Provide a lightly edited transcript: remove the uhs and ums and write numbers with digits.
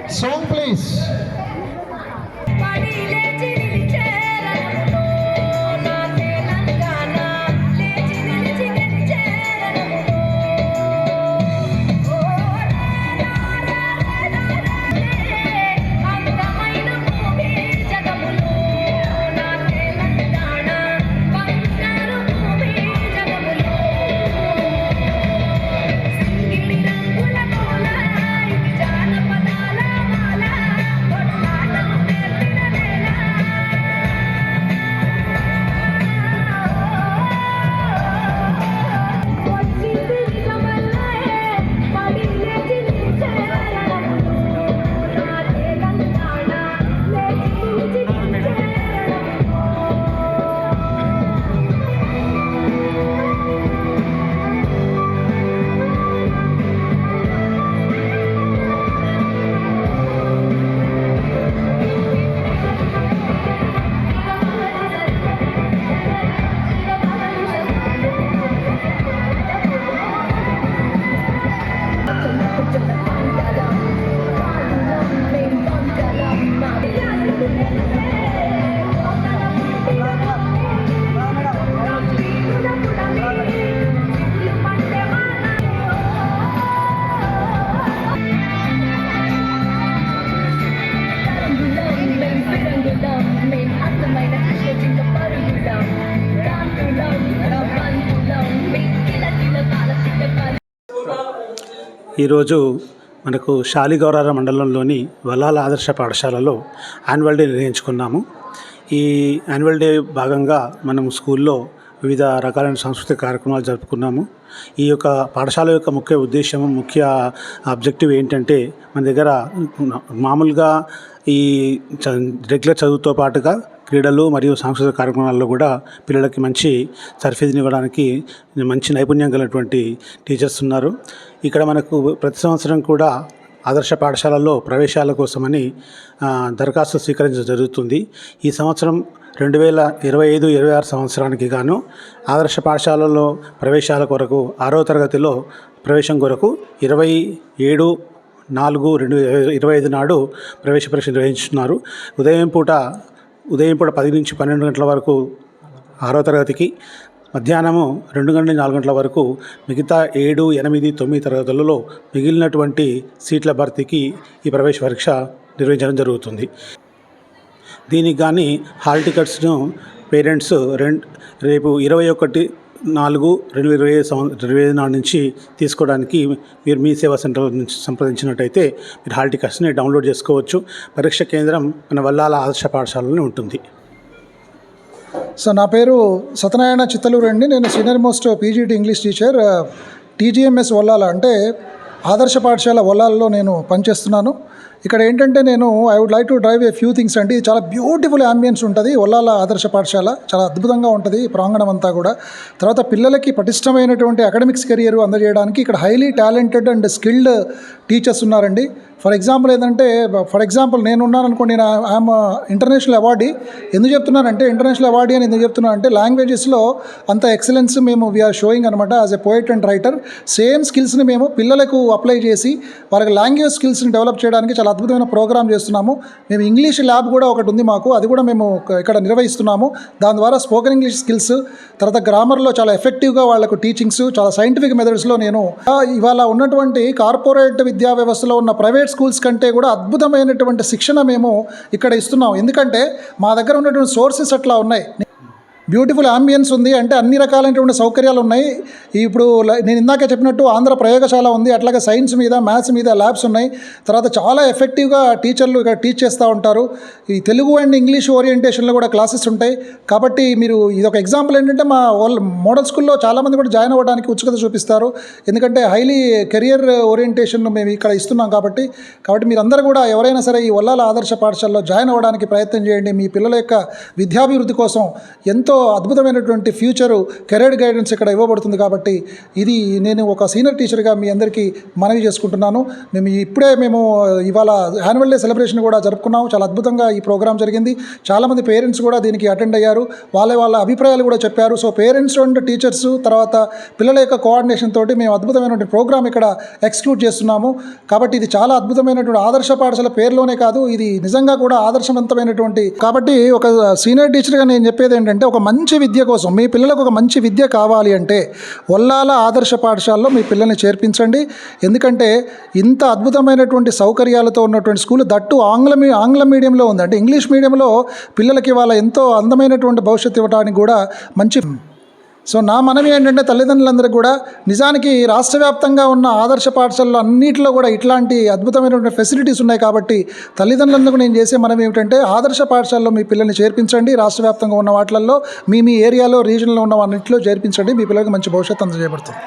Song please. ఈరోజు మనకు శాలిగౌరార మండలంలోని వల్లాల ఆదర్శ పాఠశాలలో యాన్యువల్ డే నిర్వహించుకున్నాము. ఈ యాన్యువల్ డే భాగంగా మనము స్కూల్లో వివిధ రకాలైన సాంస్కృతిక కార్యక్రమాలు జరుపుకున్నాము. ఈ యొక్క పాఠశాల యొక్క ముఖ్య ఉద్దేశం, ముఖ్య ఆబ్జెక్టివ్ ఏంటంటే, మన దగ్గర మామూలుగా ఈ రెగ్యులర్ చదువుతో పాటుగా క్రీడలు మరియు సాంస్కృతిక కార్యక్రమాల్లో కూడా పిల్లలకి మంచి సర్ఫీజ్నివ్వడానికి మంచి నైపుణ్యం కలిగినటువంటి టీచర్స్ ఉన్నారు. ఇక్కడ మనకు ప్రతి సంవత్సరం కూడా ఆదర్శ పాఠశాలలో ప్రవేశాల కోసమని దరఖాస్తు స్వీకరించడం జరుగుతుంది. ఈ సంవత్సరం 2025-26 సంవత్సరానికి గాను ఆదర్శ పాఠశాలలో ప్రవేశాల కొరకు 6వ తరగతిలో ప్రవేశం కొరకు 27/4/2025 నాడు ప్రవేశ పరీక్ష నిర్వహించుతున్నారు. ఉదయం పూట 10 నుంచి 12 గంటల వరకు 6వ తరగతికి, మధ్యాహ్నము 2 గంటల నుంచి 4 గంటల వరకు మిగతా 7, 8, 9 తరగతులలో మిగిలినటువంటి సీట్ల భర్తీకి ఈ ప్రవేశ పరీక్ష నిర్వహించడం జరుగుతుంది. దీనికి కానీ హాల్ టికెట్స్ను పేరెంట్స్ రేపు 21/4/2025 నాడు నుంచి తీసుకోవడానికి మీరు మీ సేవా సెంటర్ నుంచి సంప్రదించినట్టయితే మీరు హాల్ టికెట్స్ని డౌన్లోడ్ చేసుకోవచ్చు. పరీక్ష కేంద్రం మన వల్లాల ఆదర్శ పాఠశాలలోనే ఉంటుంది. సో నా పేరు సత్యనారాయణ చిత్తలూరు అండి. నేను senior most PGT English teacher TGMS Vallala, అంటే ఆదర్శ పాఠశాల వల్లాలలో నేను పనిచేస్తున్నాను. ఇక్కడ ఏంటంటే I would like to drive a few things అండి. చాలా బ్యూటిఫుల్ అంబియన్స్ ఉంటుంది వల్లాల ఆదర్శ పాఠశాల, చాలా అద్భుతంగా ఉంటుంది ప్రాంగణం అంతా కూడా. తర్వాత పిల్లలకి పటిష్టమైనటువంటి అకాడమిక్స్ కెరియర్ అందజేయడానికి ఇక్కడ highly talented and skilled teachers ఉన్నారండి. ఫర్ ఎగ్జాంపుల్ నేను ఉన్నాను అనుకోండి, ఐఎమ్ ఇంటర్నేషనల్ అవార్డీ. ఎందుకు చెప్తున్నానంటే ఇంటర్నేషనల్ అవార్డీ అని ఎందుకు చెప్తున్నానంటే, లాంగ్వేజెస్లో అంత ఎక్సలెన్స్ మేము వీఆర్ షోయింగ్ అనమాట. As a poet and writer same స్కిల్స్ని మేము పిల్లలకు అప్లై చేసి వాళ్ళకి లాంగ్వేజ్ స్కిల్స్ని డెవలప్ చేయడానికి చాలా అద్భుతమైన ప్రోగ్రామ్ చేస్తున్నాము. మేము ఇంగ్లీష్ ల్యాబ్ కూడా ఒకటి ఉంది మాకు, అది కూడా మేము ఇక్కడ నిర్వహిస్తున్నాము. దాని ద్వారా స్పోకెన్ ఇంగ్లీష్ స్కిల్స్, తర్వాత గ్రామర్లో చాలా ఎఫెక్టివ్గా వాళ్ళకు టీచింగ్స్, చాలా సైంటిఫిక్ మెథడ్స్లో నేను ఇవాళ ఉన్నటువంటి కార్పొరేట్ విద్యా వ్యవస్థలో ఉన్న ప్రైవేట్ స్కూల్స్ కంటే కూడా అద్భుతమైనటువంటి శిక్షణ మేము ఇక్కడ ఇస్తున్నాం. ఎందుకంటే మా దగ్గర ఉన్నటువంటి సోర్సెస్ అట్లా ఉన్నాయి. బ్యూటిఫుల్ అంబియన్స్ ఉంది, అంటే అన్ని రకాలైనటువంటి సౌకర్యాలు ఉన్నాయి. ఇప్పుడు నేను ఇందాక చెప్పినట్టు ఆంధ్ర ప్రయోగశాల ఉంది, అట్లాగే సైన్స్ మీద, మ్యాథ్స్ మీద ల్యాబ్స్ ఉన్నాయి. తర్వాత చాలా ఎఫెక్టివ్గా టీచర్లు ఇక్కడ టీచ్ చేస్తూ ఉంటారు. ఈ తెలుగు అండ్ ఇంగ్లీష్ ఓరియంటేషన్లో కూడా క్లాసెస్ ఉంటాయి. కాబట్టి మీరు ఇది ఒక ఎగ్జాంపుల్ ఏంటంటే, మా మోడల్ స్కూల్లో చాలామంది కూడా జాయిన్ అవ్వడానికి ఉత్సుకత చూపిస్తారు. ఎందుకంటే హైలీ కెరియర్ ఓరియంటేషన్ మేము ఇక్కడ ఇస్తున్నాం కాబట్టి మీరందరూ కూడా ఎవరైనా సరే ఈ వల్లాల ఆదర్శ పాఠశాలలో జాయిన్ అవ్వడానికి ప్రయత్నం చేయండి. మీ పిల్లల యొక్క విద్యాభివృద్ధి కోసం ఎంతో ఎంతో అద్భుతమైనటువంటి ఫ్యూచరు కెరీర్ గైడెన్స్ ఇక్కడ ఇవ్వబడుతుంది. కాబట్టి ఇది నేను ఒక సీనియర్ టీచర్గా మీ అందరికీ మనవి చేసుకుంటున్నాను. మేము ఇవాళ యాన్యువల్ డే సెలబ్రేషన్ కూడా జరుపుకున్నాం. చాలా అద్భుతంగా ఈ ప్రోగ్రామ్ జరిగింది. చాలామంది పేరెంట్స్ కూడా దీనికి అటెండ్ అయ్యారు. వాళ్ళ అభిప్రాయాలు కూడా చెప్పారు. సో పేరెంట్స్ అండ్ టీచర్స్ తర్వాత పిల్లల యొక్క కోఆర్డినేషన్ తోటి మేము అద్భుతమైనటువంటి ప్రోగ్రామ్ ఇక్కడ ఎక్స్క్లూడ్ చేస్తున్నాము. కాబట్టి ఇది చాలా అద్భుతమైనటువంటి ఆదర్శ పాఠశాల పేరులోనే కాదు, ఇది నిజంగా కూడా ఆదర్శవంతమైనటువంటి. కాబట్టి ఒక సీనియర్ టీచర్గా నేను చెప్పేది ఏంటంటే, ఒక మంచి విద్య కోసం మీ పిల్లలకు ఒక మంచి విద్య కావాలి అంటే ఒల్లాల ఆదర్శ పాఠశాలలో మీ పిల్లల్ని చేర్పించండి. ఎందుకంటే ఇంత అద్భుతమైనటువంటి సౌకర్యాలతో ఉన్నటువంటి స్కూల్ దట్టు ఆంగ్ల మీడియంలో ఉంది. అంటే ఇంగ్లీష్ మీడియంలో పిల్లలకి వాళ్ళ ఎంతో అందమైనటువంటి భవిష్యత్తు ఇవ్వడానికి కూడా మంచి. సో నా మనవి ఏంటంటే తల్లిదండ్రులందరికీ కూడా నిజానికి రాష్ట్ర వ్యాప్తంగా ఉన్న ఆదర్శ పాఠశాలలో అన్నింటిలో కూడా ఇట్లాంటి అద్భుతమైనటువంటి ఫెసిలిటీస్ ఉన్నాయి. కాబట్టి తల్లిదండ్రులకు నేను చేసే మనవి ఏమిటంటే, ఆదర్శ పాఠశాలలో మీ పిల్లల్ని చేర్పించండి. రాష్ట్ర వ్యాప్తంగా ఉన్న వాటిల్లో మీ ఏరియాలో రీజన్లో ఉన్న అన్నింటిలో చేర్పించండి. మీ పిల్లలకు మంచి భవిష్యత్తు అందజేయబడుతుంది.